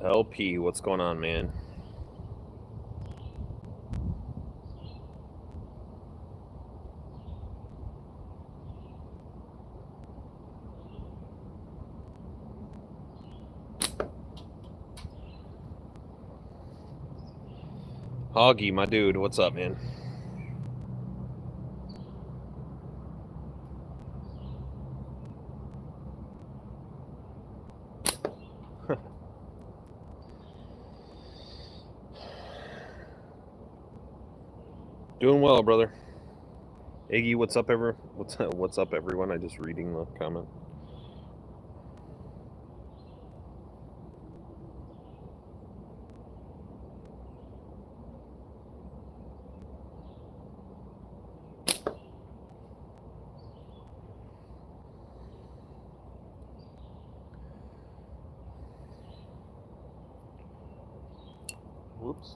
LP, what's going on, man? Hoggy, my dude, what's up, man? Doing well, brother. Iggy, what's up, what's up, everyone? I just reading the comment. Whoops.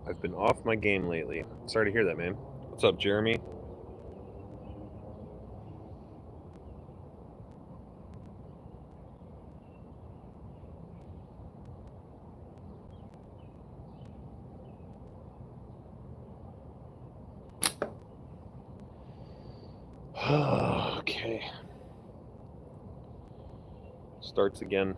I've been off my game lately. Sorry to hear that, man. What's up, Jeremy? Okay. Starts again.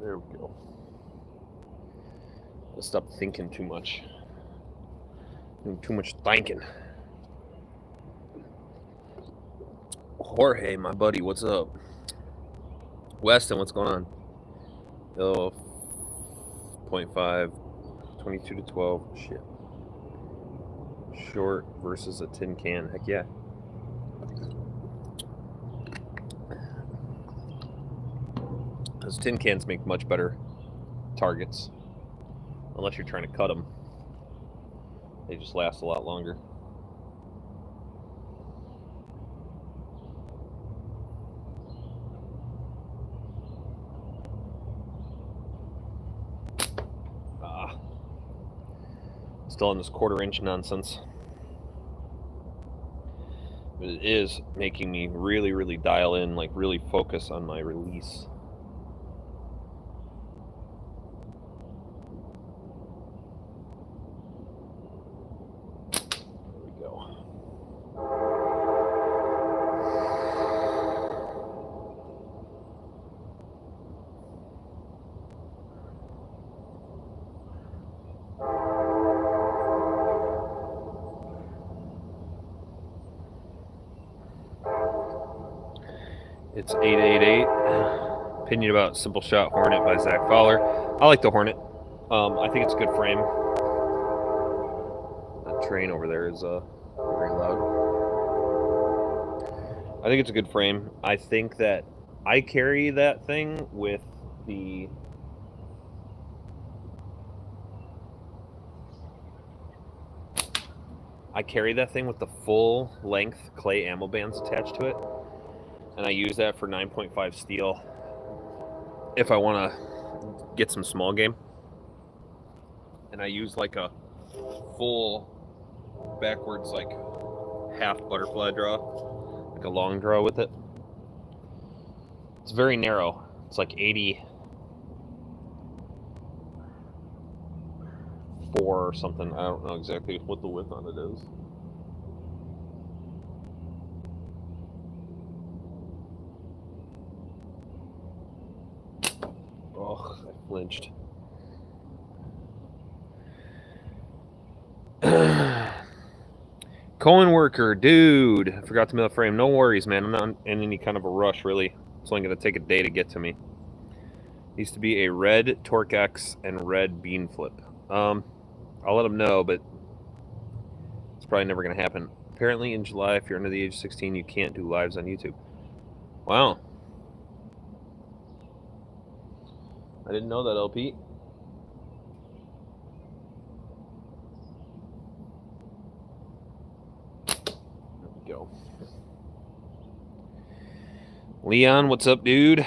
There we go. Let's stop thinking too much. Doing too much thinking. Jorge, my buddy, what's up? Weston, what's going on? Oh, 0.5, 22 to 12. Shit. Short versus a tin can. Heck yeah. Those tin cans make much better targets. Unless you're trying to cut them. They just last a lot longer. Still on this 1/4 inch nonsense. But it is making me really, really dial in, like really focus on my release. There we go. It's 888. Opinion about Simple Shot Hornet by Zach Fowler. I like the Hornet. I think it's a good frame. That train over there is very loud. I think it's a good frame. I think that I carry that thing with the full length clay ammo bands attached to it. And I use that for 9.5 steel if I want to get some small game. And I use like a full backwards, like half butterfly draw, like a long draw with it. It's very narrow. It's like 84 or something. I don't know exactly what the width on it is. Oh, I flinched. Cohen worker, dude. I forgot to mail the frame. No worries, man. I'm not in any kind of a rush, really. It's only going to take a day to get to me. Used to be a red Torque X and red bean flip. I'll let them know, but it's probably never going to happen. Apparently in July, if you're under the age of 16, you can't do lives on YouTube. Wow. I didn't know that, LP. go. Leon, what's up, dude?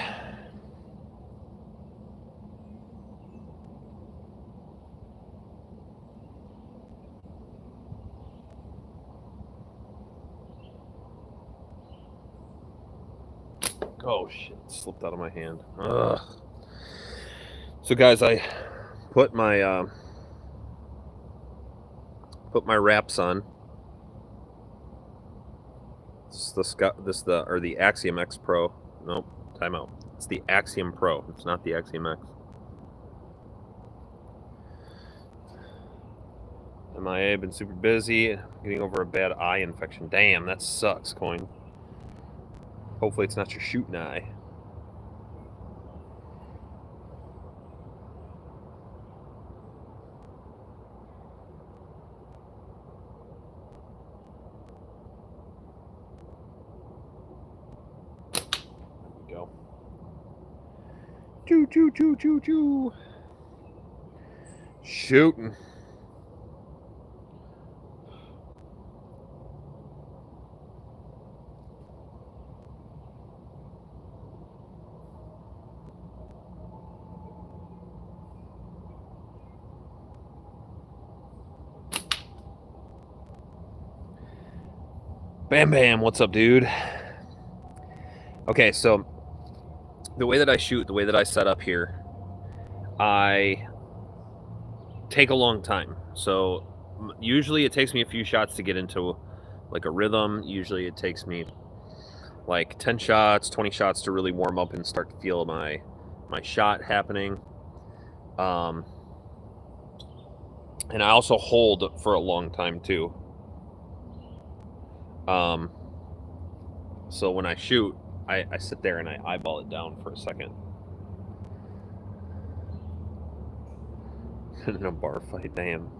Oh shit, it slipped out of my hand. Ugh. So guys, I put my wraps on. This is the Axiom X Pro. Nope, timeout. It's the Axiom Pro. It's not the Axiom X. MIA, been super busy, getting over a bad eye infection. Damn, that sucks, Coin. Hopefully it's not your shooting eye. There we go. Choo, choo, choo, choo, choo. Shooting. Bam Bam, what's up, dude? Okay, so the way that I shoot, the way that I set up here, I take a long time. So usually it takes me a few shots to get into like a rhythm. Usually it takes me like 10 shots, 20 shots to really warm up and start to feel my shot happening. And I also hold for a long time too. So when I shoot, I sit there and I eyeball it down for a second. In a bar fight, damn.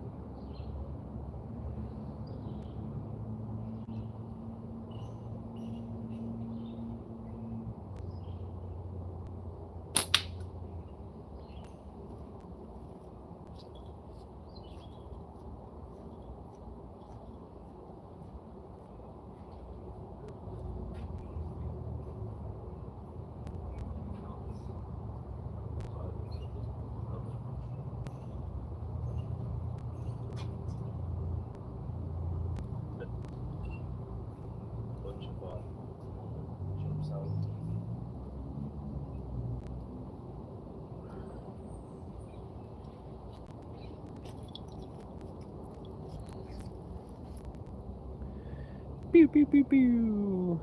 Pew, pew, pew, pew.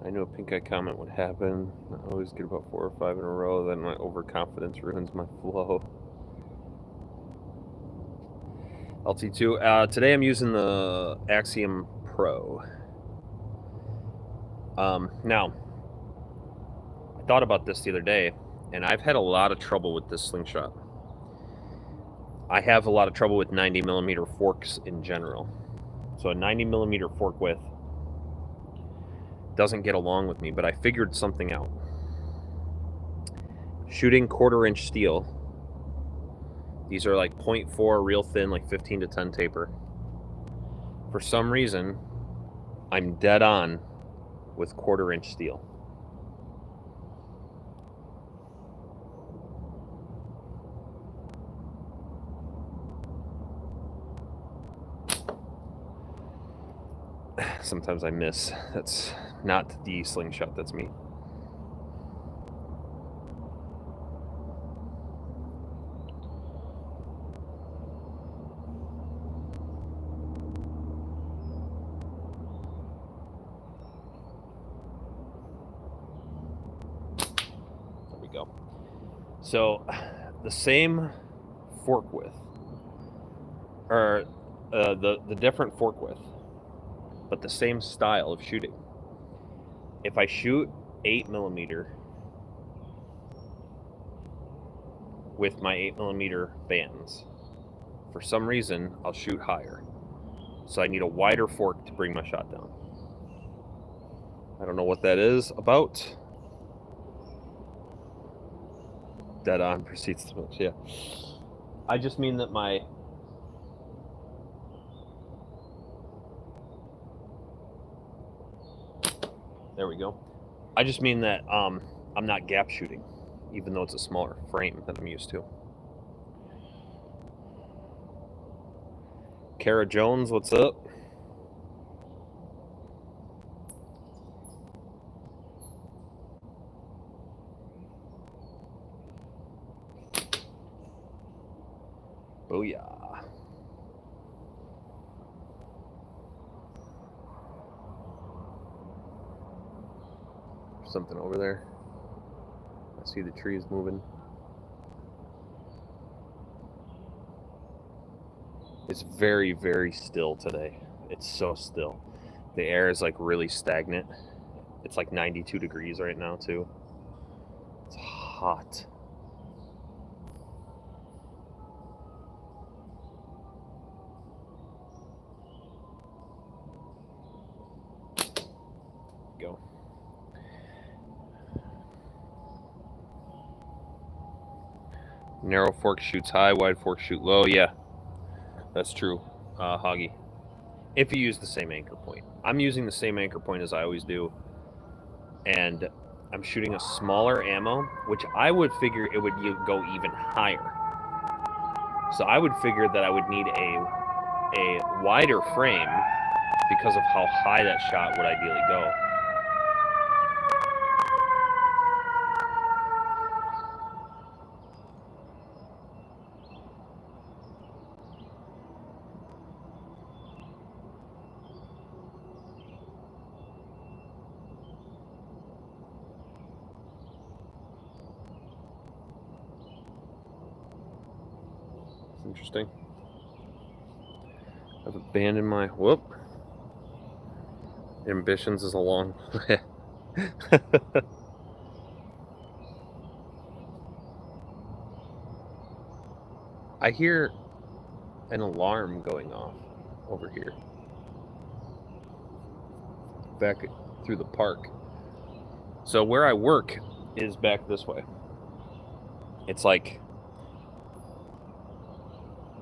I knew a pink eye comment would happen. I always get about 4 or 5 in a row, then my overconfidence ruins my flow. LT2. Today I'm using the Axiom Pro. Now, I thought about this the other day, and I've had a lot of trouble with this slingshot. I have a lot of trouble with 90mm forks in general. So a 90mm fork width doesn't get along with me, but I figured something out. Shooting 1/4-inch steel. These are like 0.4 real thin, like 15 to 10 taper. For some reason, I'm dead on with 1/4-inch steel. Sometimes I miss. That's not the slingshot, that's me. There we go. So the same fork width, or the different fork width, but the same style of shooting. If I shoot 8mm with my 8mm bands, for some reason I'll shoot higher. So I need a wider fork to bring my shot down. I don't know what that is about. Dead on proceeds to much, yeah. I just mean that my There we go. I just mean that I'm not gap shooting, even though it's a smaller frame than I'm used to. Kara Jones, what's up? Booyah. Something over there. I see the trees moving. It's very, very still today. It's so still. The air is like really stagnant. It's like 92 degrees right now too. It's hot. Go. Narrow fork shoots high, wide fork shoot low. Yeah, that's true, Hoggy. If you use the same anchor point. I'm using the same anchor point as I always do. And I'm shooting a smaller ammo, which I would figure it would go even higher. So I would figure that I would need a wider frame because of how high that shot would ideally go. Interesting. I've abandoned my ambitions is a long I hear an alarm going off over here back through the park. So where I work is back this way. It's like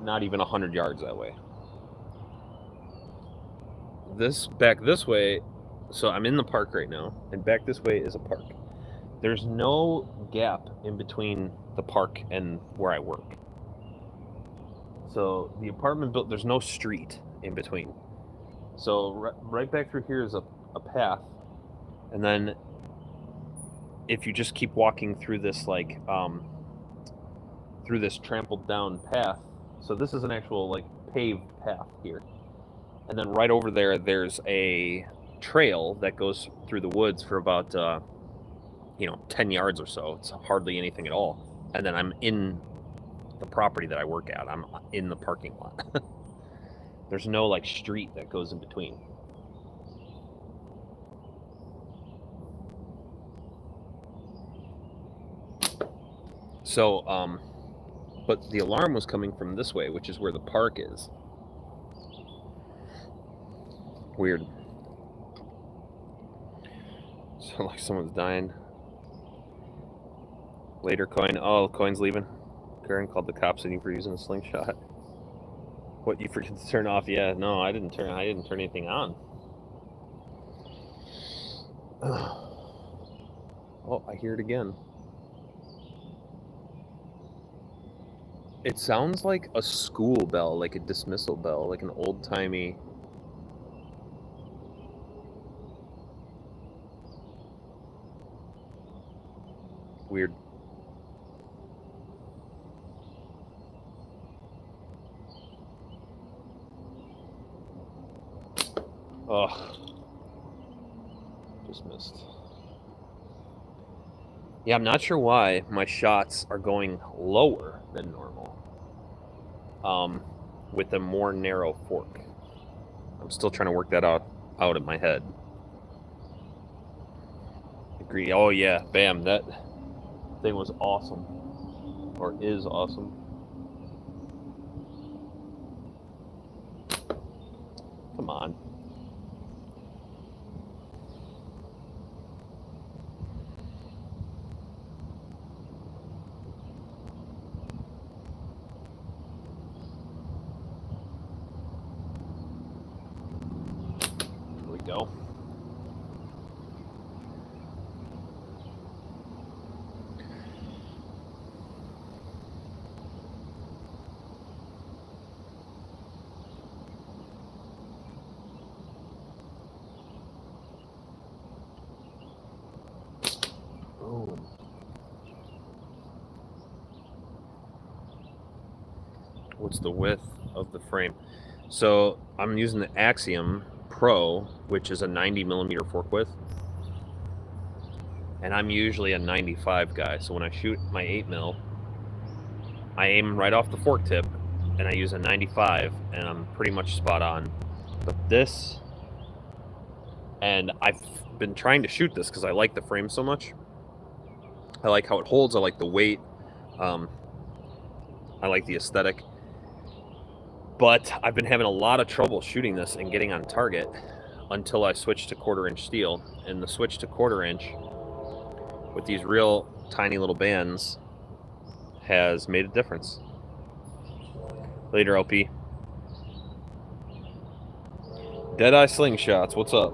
not even 100 yards that way. Back this way, so I'm in the park right now, and back this way is a park. There's no gap in between the park and where I work. So the apartment built, there's no street in between. So right back through here is a path, and then if you just keep walking through this like through this trampled down path, so this is an actual like paved path here, and then right over there there's a trail that goes through the woods for about 10 yards or so. It's hardly anything at all, and then I'm in the property that I work at. I'm in the parking lot. There's no like street that goes in between. So but the alarm was coming from this way, which is where the park is. Weird. So like someone's dying. Later coin. Oh, coin's leaving. Karen called the cops on you for using a slingshot. What, you forget to turn off? Yeah, no, I didn't turn anything on. Oh, I hear it again. It sounds like a school bell, like a dismissal bell, like an old-timey... Weird. Ugh. Just missed. Yeah, I'm not sure why my shots are going lower than normal. With a more narrow fork. I'm still trying to work that out in my head. Agree. Oh yeah, bam, that thing was awesome. Or is awesome. Come on. Go. What's the width of the frame? So I'm using the Axiom Pro, which is a 90 millimeter fork width. And I'm usually a 95 guy. So when I shoot my 8 mil, I aim right off the fork tip and I use a 95 and I'm pretty much spot on. But this, and I've been trying to shoot this because I like the frame so much. I like how it holds, I like the weight, I like the aesthetic. But I've been having a lot of trouble shooting this and getting on target until I switched to 1/4-inch steel. And the switch to 1/4-inch with these real tiny little bands has made a difference. Later, LP. Deadeye Slingshots, what's up?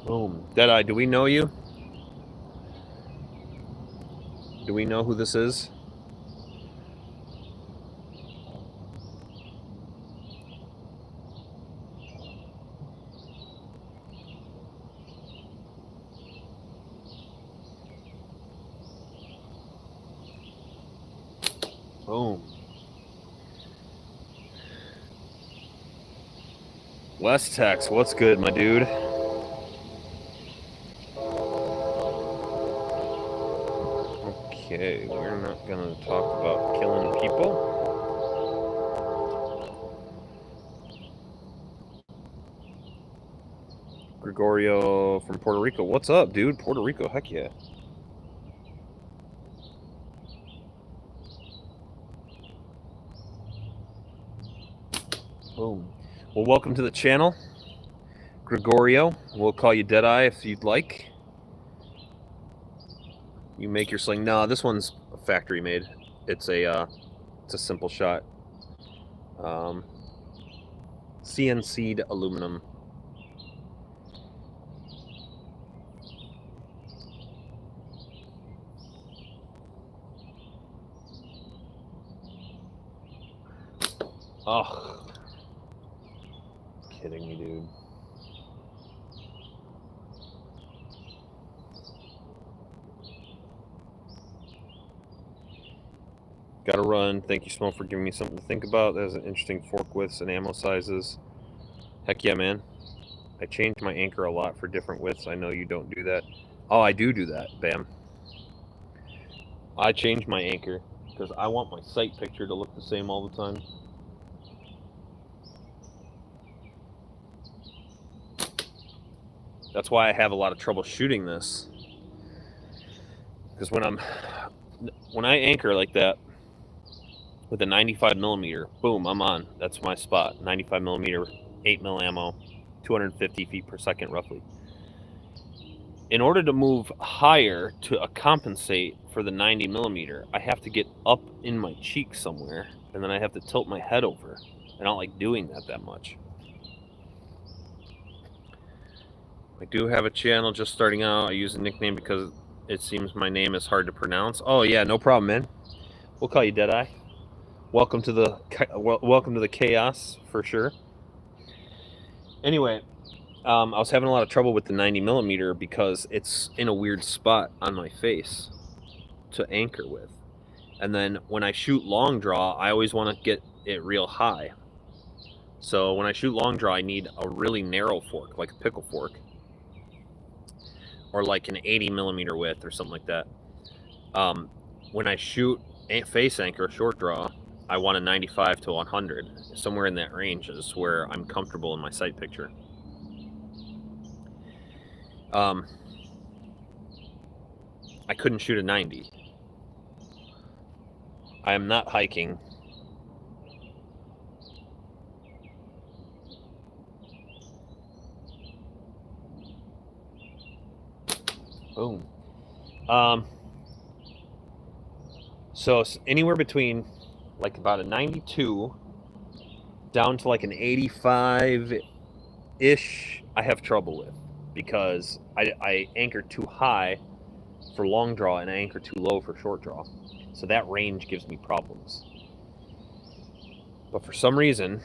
Boom. Deadeye, do we know you? Do we know who this is? Boom. West Tex, what's good, my dude? Okay, we're not gonna talk about killing people. Gregorio from Puerto Rico, what's up, dude? Puerto Rico, heck yeah. Boom. Well, welcome to the channel, Gregorio. We'll call you Deadeye if you'd like. You make your sling. No, this one's factory made. It's a simple shot. CNC'd aluminum. Ugh. Kidding me, dude. Gotta run. Thank you, Smoke, for giving me something to think about. There's an interesting fork widths and ammo sizes. Heck yeah, man. I change my anchor a lot for different widths. I know you don't do that. Oh, I do that, Bam. I change my anchor because I want my sight picture to look the same all the time. That's why I have a lot of trouble shooting this. Because when I anchor like that with a 95 millimeter, boom, I'm on. That's my spot. 95 millimeter, 8 mil ammo, 250 feet per second roughly. In order to move higher to compensate for the 90 millimeter, I have to get up in my cheek somewhere, and then I have to tilt my head over. I don't like doing that much. I do have a channel just starting out. I use a nickname because it seems my name is hard to pronounce. Oh yeah, no problem, man. We'll call you Deadeye. Welcome to the chaos for sure. Anyway, I was having a lot of trouble with the 90 millimeter because it's in a weird spot on my face to anchor with. And then when I shoot long draw, I always want to get it real high. So when I shoot long draw, I need a really narrow fork, like a pickle fork, or like an 80 millimeter width or something like that. When I shoot face anchor short draw, I want a 95 to 100. Somewhere in that range is where I'm comfortable in my sight picture. I couldn't shoot a 90. I am not hiking. Boom. So anywhere between like about a 92 down to like an 85-ish, I have trouble with because I anchor too high for long draw and I anchor too low for short draw. So that range gives me problems. But for some reason,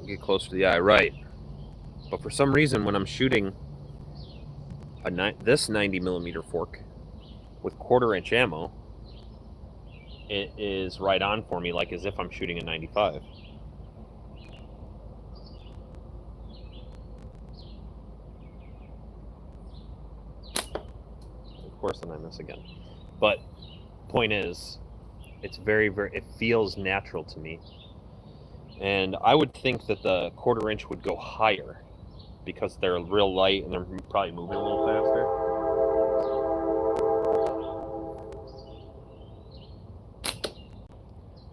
Get closer to the eye, right. But for some reason, when I'm shooting this 90mm fork with 1/4" ammo, it is right on for me, like as if I'm shooting a 95. Of course, then I miss again. But point is, it's very, it feels natural to me. And I would think that the 1/4" would go higher because they're real light and they're probably moving a little faster.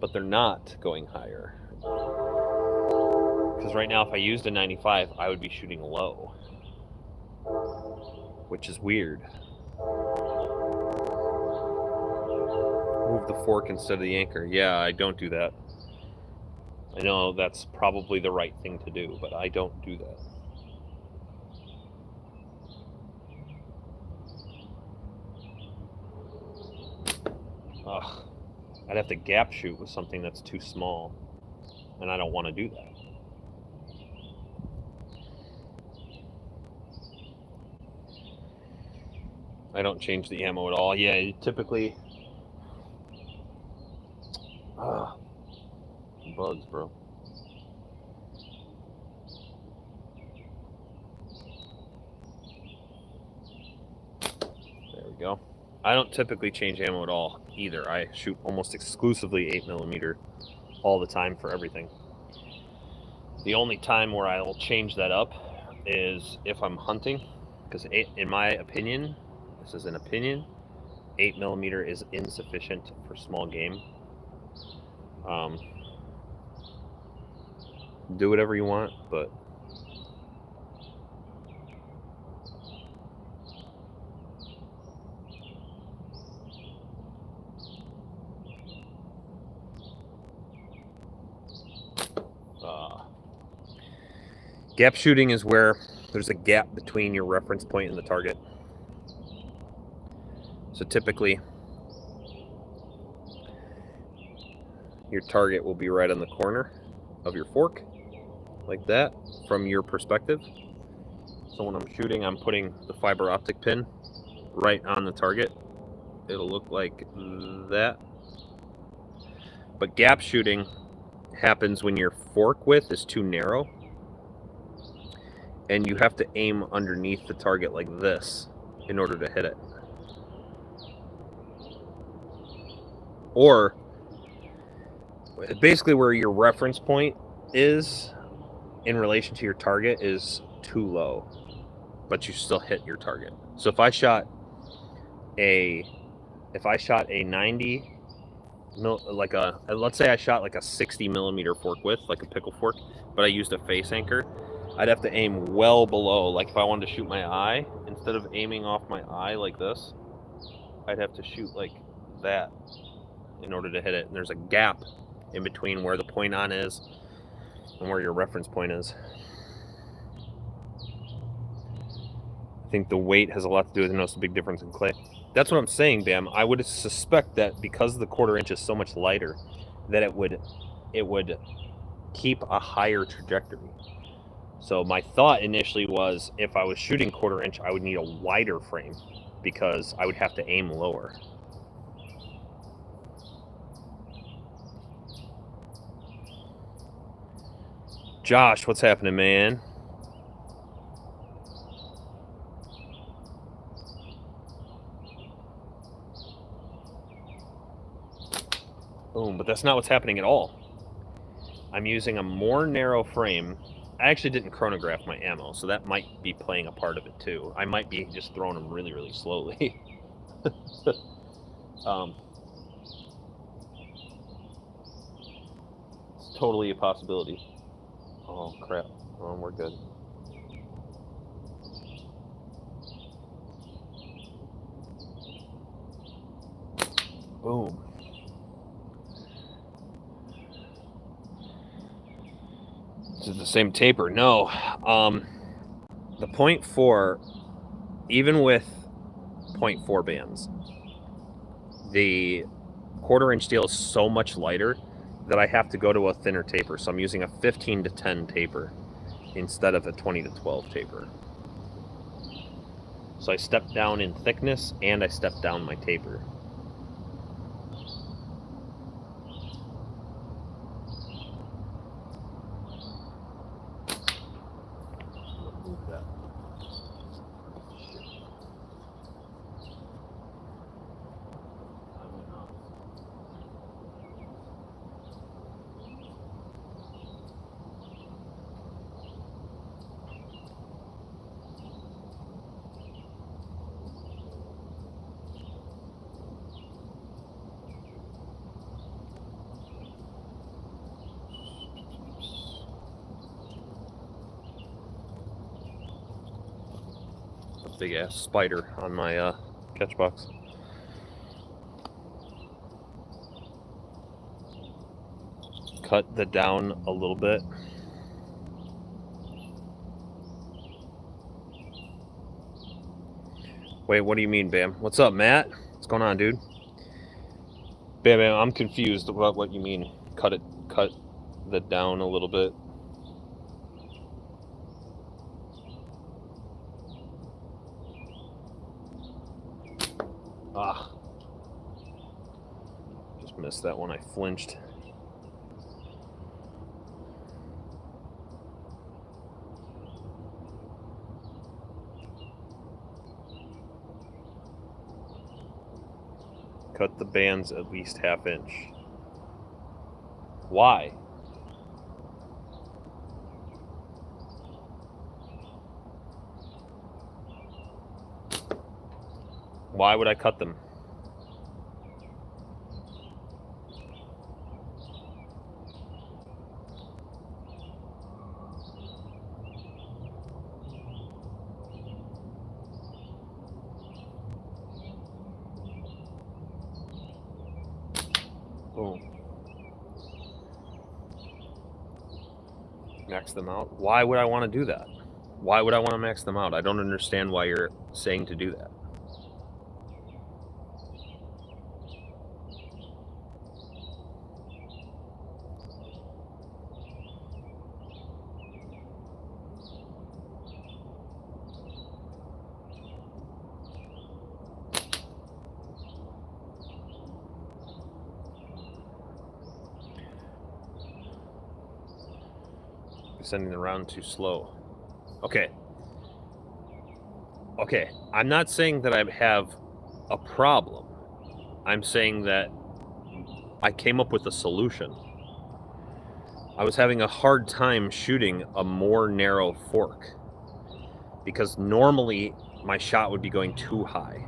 But they're not going higher. Because right now, if I used a 95, I would be shooting low. Which is weird. Move the fork instead of the anchor. Yeah, I don't do that. I know that's probably the right thing to do, but I don't do that. Ugh. I'd have to gap shoot with something that's too small, and I don't want to do that. I don't change the ammo at all. Yeah, typically... bugs, bro. There we go. I don't typically change ammo at all either. I shoot almost exclusively 8mm all the time for everything. The only time where I will change that up is if I'm hunting, because in my opinion, this is an opinion, 8mm is insufficient for small game. Do whatever you want, but gap shooting is where there's a gap between your reference point and the target. So typically, your target will be right on the corner of your fork, like that, from your perspective. So when I'm shooting, I'm putting the fiber optic pin right on the target. It'll look like that. But gap shooting happens when your fork width is too narrow, and you have to aim underneath the target like this in order to hit it. Or basically where your reference point is in relation to your target is too low, but you still hit your target. So if I shot a 90 let's say I shot like a 60mm fork width, like a pickle fork, but I used a face anchor, I'd have to aim well below. Like if I wanted to shoot my eye, instead of aiming off my eye like this, I'd have to shoot like that in order to hit it. And there's a gap in between where the point on is and where your reference point is. I think the weight has a lot to do with it. Notice a big difference in clay. That's what I'm saying, Bam. I would suspect that because the 1/4" is so much lighter, that it would keep a higher trajectory. So my thought initially was, if I was shooting 1/4", I would need a wider frame because I would have to aim lower. Josh, what's happening, man? Boom, but that's not what's happening at all. I'm using a more narrow frame. I actually didn't chronograph my ammo, so that might be playing a part of it too. I might be just throwing them really, really slowly. It's totally a possibility. Oh, crap. Oh, we're good. Boom. Is it the same taper? No. The 0.4, even with 0.4 bands, the 1/4" steel is so much lighter that I have to go to a thinner taper. So I'm using a 15 to 10 taper instead of a 20 to 12 taper. So I stepped down in thickness and I stepped down my taper. Big ass spider on my catch box. Cut the down a little bit. Wait, what do you mean, Bam? What's up, Matt? What's going on, dude? Bam, I'm confused about what you mean. Cut the down a little bit. Ah. Just missed that one. I flinched. Cut the bands at least ½ inch. Why? Why would I cut them? Boom. Max them out. Why would I want to do that? Why would I want to max them out? I don't understand why you're saying to do that. Sending the round too slow. Okay. I'm not saying that I have a problem. I'm saying that I came up with a solution. I was having a hard time shooting a more narrow fork because normally my shot would be going too high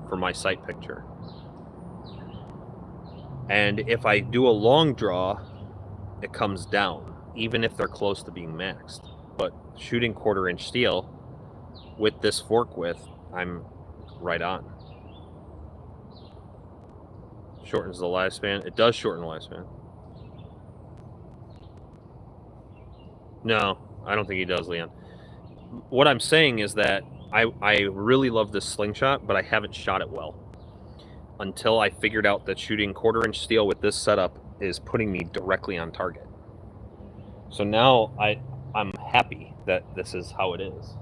for my sight picture. And if I do a long draw, it comes down, even if they're close to being maxed. But shooting 1/4 inch steel with this fork width, I'm right on. Shortens the lifespan. It does shorten the lifespan. No, I don't think he does, Leon. What I'm saying is that I really love this slingshot, but I haven't shot it well until I figured out that shooting 1/4 inch steel with this setup is putting me directly on target. So now I'm happy that this is how it is.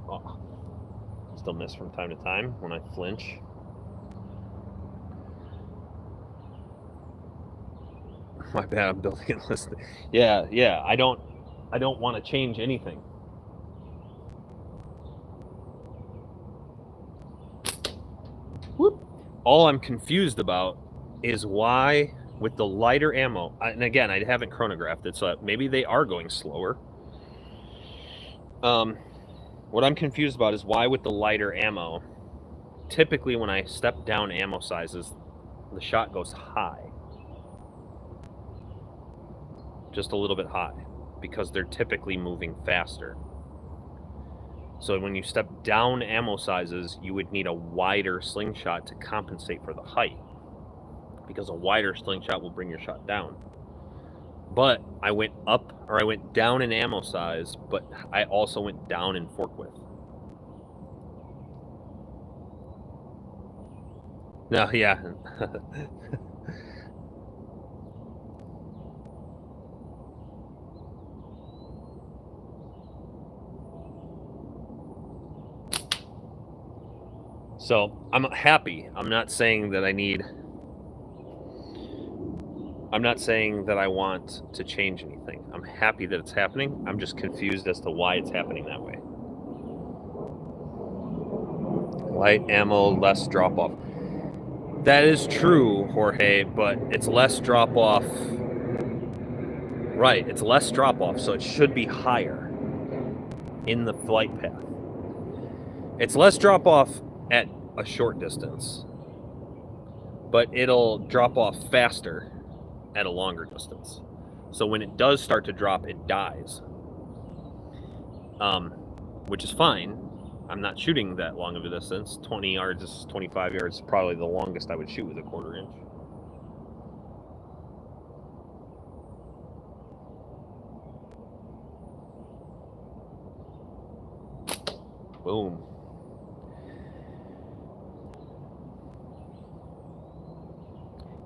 Oh, still miss from time to time when I flinch. My bad, I'm building and listening. Yeah, I don't want to change anything. Whoop. All I'm confused about is why with the lighter ammo, and again, I haven't chronographed it, so maybe they are going slower. What I'm confused about is why with the lighter ammo, typically when I step down ammo sizes, the shot goes high. Just a little bit high, because they're typically moving faster. So when you step down ammo sizes, you would need a wider slingshot to compensate for the height, because a wider slingshot will bring your shot down. But I went down in ammo size, but I also went down in fork width. No, yeah. So I'm happy. I'm not saying that I need. I'm not saying that I want to change anything. I'm happy that it's happening. I'm just confused as to why it's happening that way. Light ammo, less drop off. That is true, Jorge, but it's less drop off. Right, it's less drop off, so it should be higher in the flight path. It's less drop off at a short distance, but it'll drop off faster at a longer distance. So when it does start to drop, it dies, which is fine. I'm not shooting that long of a distance. 20 yards, 25 yards is probably the longest I would shoot with a 1/4 inch. Boom.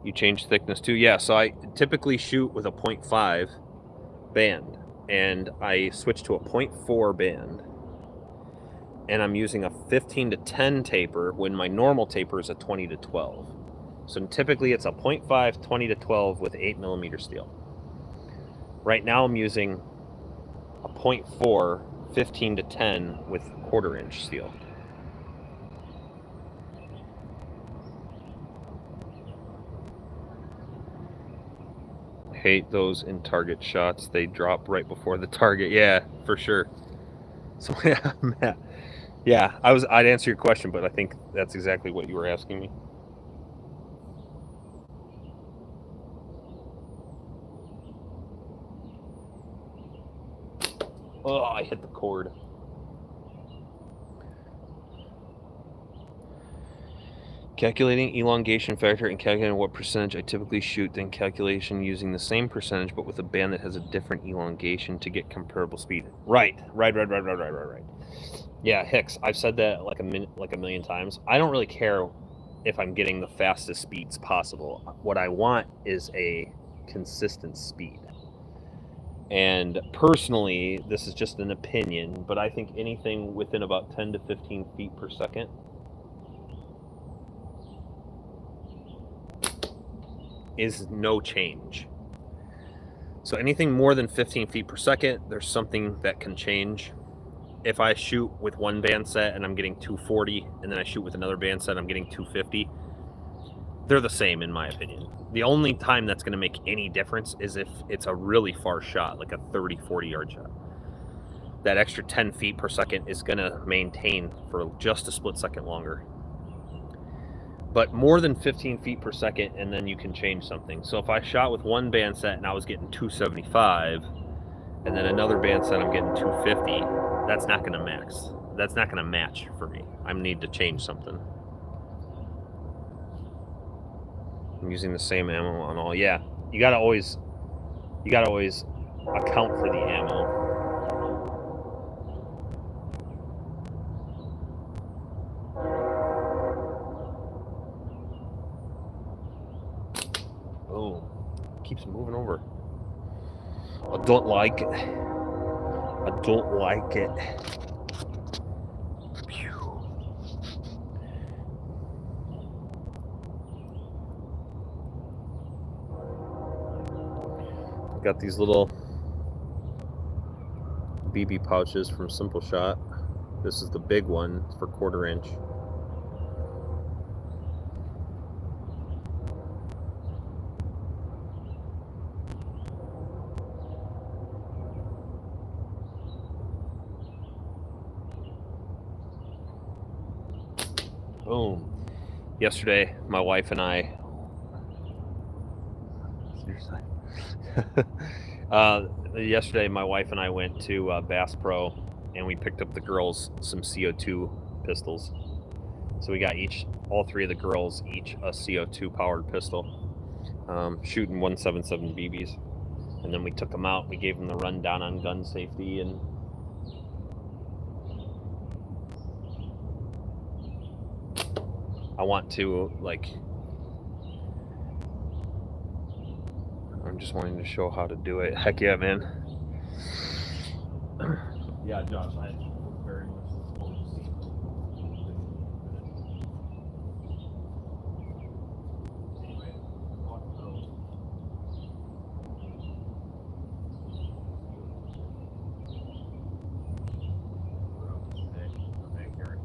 You change thickness too? Yeah, so I typically shoot with a 0.5 band, and I switch to a 0.4 band, and I'm using a 15 to 10 taper when my normal taper is a 20 to 12. So typically it's a 0.5, 20 to 12 with 8mm steel. Right now I'm using a 0.4, 15 to 10 with 1/4 inch steel. Hate those in target shots. They drop right before the target. Yeah, for sure. So yeah, Matt. Yeah, I'd answer your question, but I think that's exactly what you were asking me. Oh, I hit the cord. Calculating elongation factor and calculating what percentage I typically shoot, then calculation using the same percentage but with a band that has a different elongation to get comparable speed. Right. Yeah, Hicks, I've said that like a million times. I don't really care if I'm getting the fastest speeds possible. What I want is a consistent speed. And personally, this is just an opinion, but I think anything within about 10 to 15 feet per second is no change. So anything more than 15 feet per second, there's something that can change. If I shoot with one band set and I'm getting 240, and then I shoot with another band set, I'm getting 250, they're the same in my opinion. The only time that's going to make any difference is if it's a really far shot, like a 30, 40 yard shot. That extra 10 feet per second is going to maintain for just a split second longer. But more than 15 feet per second, and then you can change something. So if I shot with one band set and I was getting 275, and then another band set I'm getting 250, that's not going to max. That's not going to match for me. I need to change something. I'm using the same ammo on all. Yeah, you gotta always account for the ammo. Oh, keeps moving over. I don't like it. I don't like it. Got these little BB pouches from Simple Shot. This is the big one for 1/4 inch. Boom. Yesterday, my wife and I yesterday, my wife and I went to Bass Pro, and we picked up the girls some CO2 pistols. So we got all three of the girls each a CO2 powered pistol, shooting 177 BBs. And then we took them out. We gave them the rundown on gun safety, and want to, like, I'm just wanting to show how to do it. Heck yeah, man. Yeah, Josh, I very much look forward to seeing you. Anyway, walk those. Backyard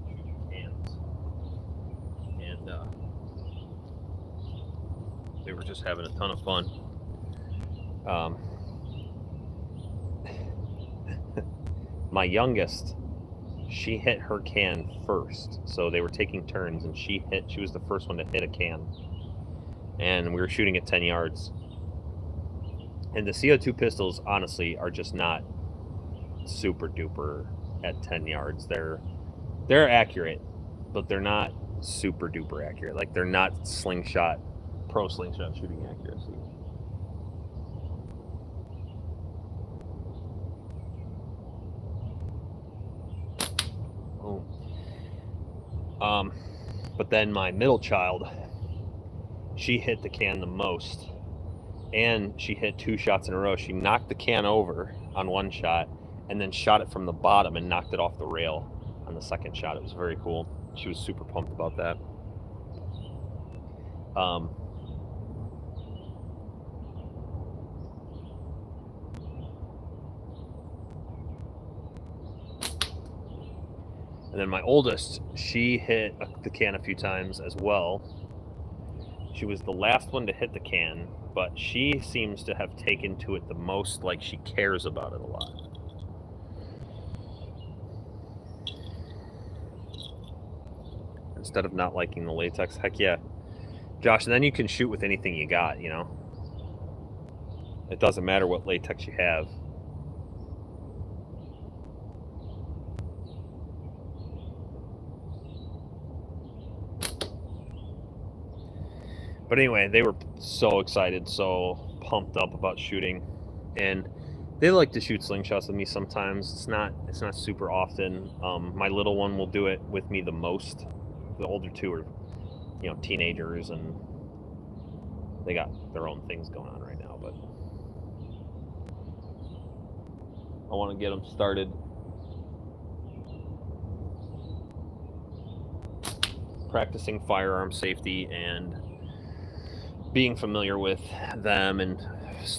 shooting cans, and they were just having a ton of fun. My youngest, she hit her can first, so they were taking turns, and she was the first one to hit a can, and we were shooting at 10 yards. And the CO2 pistols, honestly, are just not super duper at 10 yards. They're accurate, but they're not super duper accurate. Like, they're not pro slingshot shooting accuracy. But then my middle child, she hit the can the most, and she hit 2 shots in a row. She knocked the can over on one shot, and then shot it from the bottom and knocked it off the rail on the second shot. It was very cool. She was super pumped about that. And then my oldest, she hit the can a few times as well. She was the last one to hit the can, but she seems to have taken to it the most, like she cares about it a lot. Instead of not liking the latex, heck yeah. Josh, and then you can shoot with anything you got, you know? It doesn't matter what latex you have. But anyway, they were so excited, so pumped up about shooting, and they like to shoot slingshots with me sometimes. It's not super often. My little one will do it with me the most. The older two are, you know, teenagers, and they got their own things going on right now. But I want to get them started. Practicing firearm safety and being familiar with them and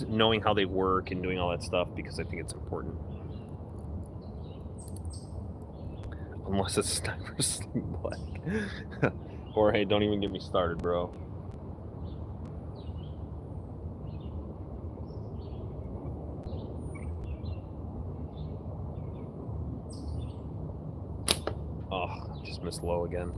knowing how they work and doing all that stuff, because I think it's important. Unless it's sniper sling black. Or hey, don't even get me started, bro. Oh, just missed low again.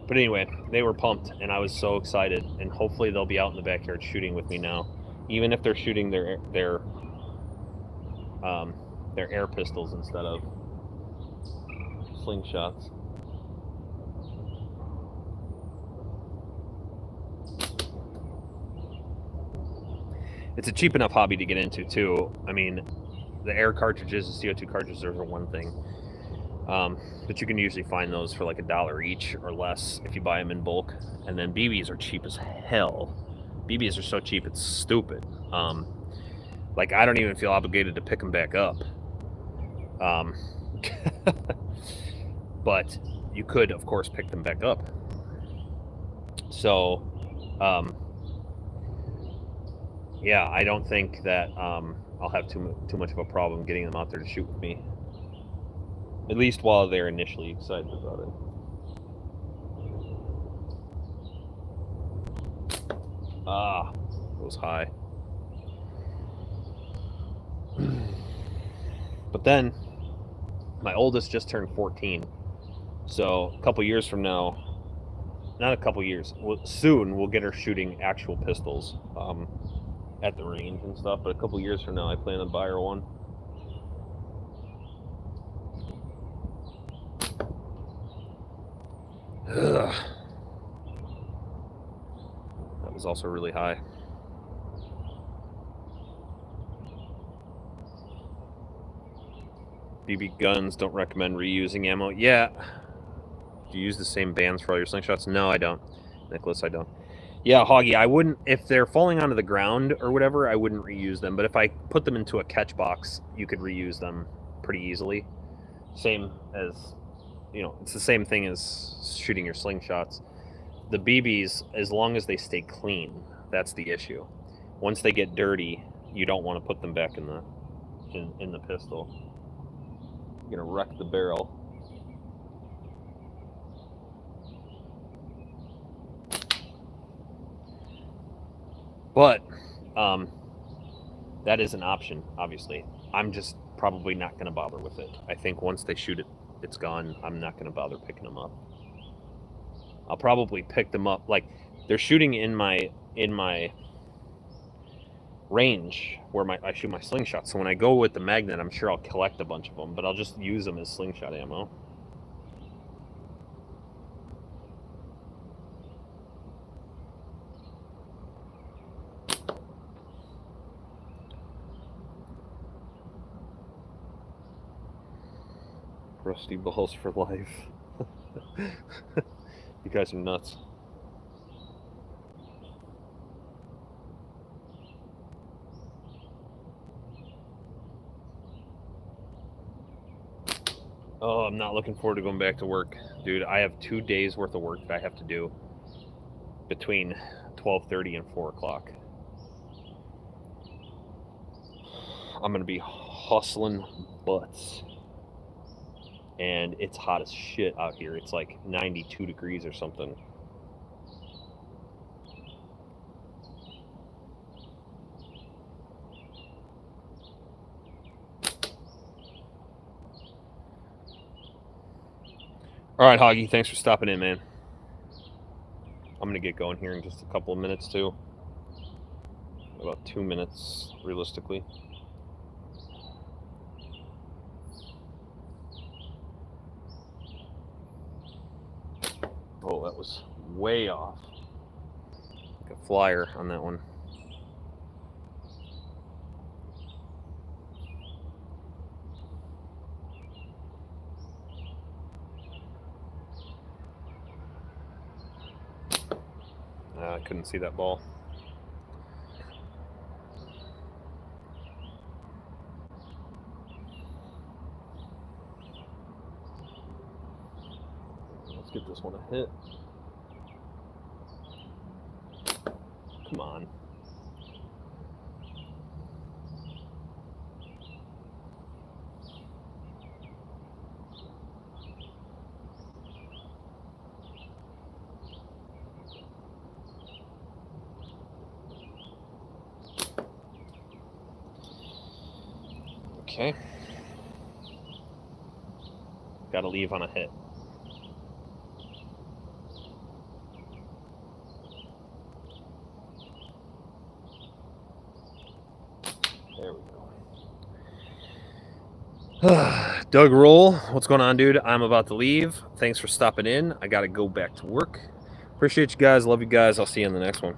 But anyway, they were pumped, and I was so excited, and hopefully they'll be out in the backyard shooting with me now, even if they're shooting their air pistols instead of slingshots. It's a cheap enough hobby to get into too. I mean, the air cartridges, the CO2 cartridges are one thing. But you can usually find those for like $1 each or less if you buy them in bulk. And then BBs are cheap as hell. BBs are so cheap, it's stupid. Like, I don't even feel obligated to pick them back up. But you could, of course, pick them back up. So, yeah, I don't think that I'll have too much of a problem getting them out there to shoot with me. At least while they're initially excited about it. Ah, goes high. But then, my oldest just turned 14. So, a couple years from now, not a couple years, soon we'll get her shooting actual pistols at the range and stuff. But a couple years from now, I plan to buy her one. Ugh. That was also really high. BB guns, don't recommend reusing ammo. Yeah. Do you use the same bands for all your slingshots? No, I don't. Nicholas, I don't. Yeah, Hoggy, I wouldn't, if they're falling onto the ground or whatever, I wouldn't reuse them. But if I put them into a catch box, you could reuse them pretty easily. Same as, you know, it's the same thing as shooting your slingshots. The BBs, as long as they stay clean, that's the issue. Once they get dirty, you don't want to put them back in the pistol. You're gonna wreck the barrel. But that is an option, obviously. I'm just probably not going to bother with it. I think once they shoot it, it's gone. I'm not going to bother picking them up. I'll probably pick them up. Like, they're shooting in my range where I shoot my slingshot. So when I go with the magnet, I'm sure I'll collect a bunch of them, but I'll just use them as slingshot ammo. Rusty balls for life. You guys are nuts. Oh, I'm not looking forward to going back to work. Dude, I have 2 days worth of work that I have to do between 12:30 and 4 o'clock. I'm going to be hustling butts. And it's hot as shit out here. It's like 92 degrees or something. All right, Hoggy, thanks for stopping in, man. I'm going to get going here in just a couple of minutes, too. About 2 minutes, realistically. Oh, that was way off. Like a flyer on that one. I couldn't see that ball. Let's get this one a hit. Come on. Okay. Gotta leave on a hit. There we go. Doug Roll, what's going on, dude? I'm about to leave. Thanks for stopping in. I gotta go back to work. Appreciate you guys. Love you guys. I'll see you in the next one.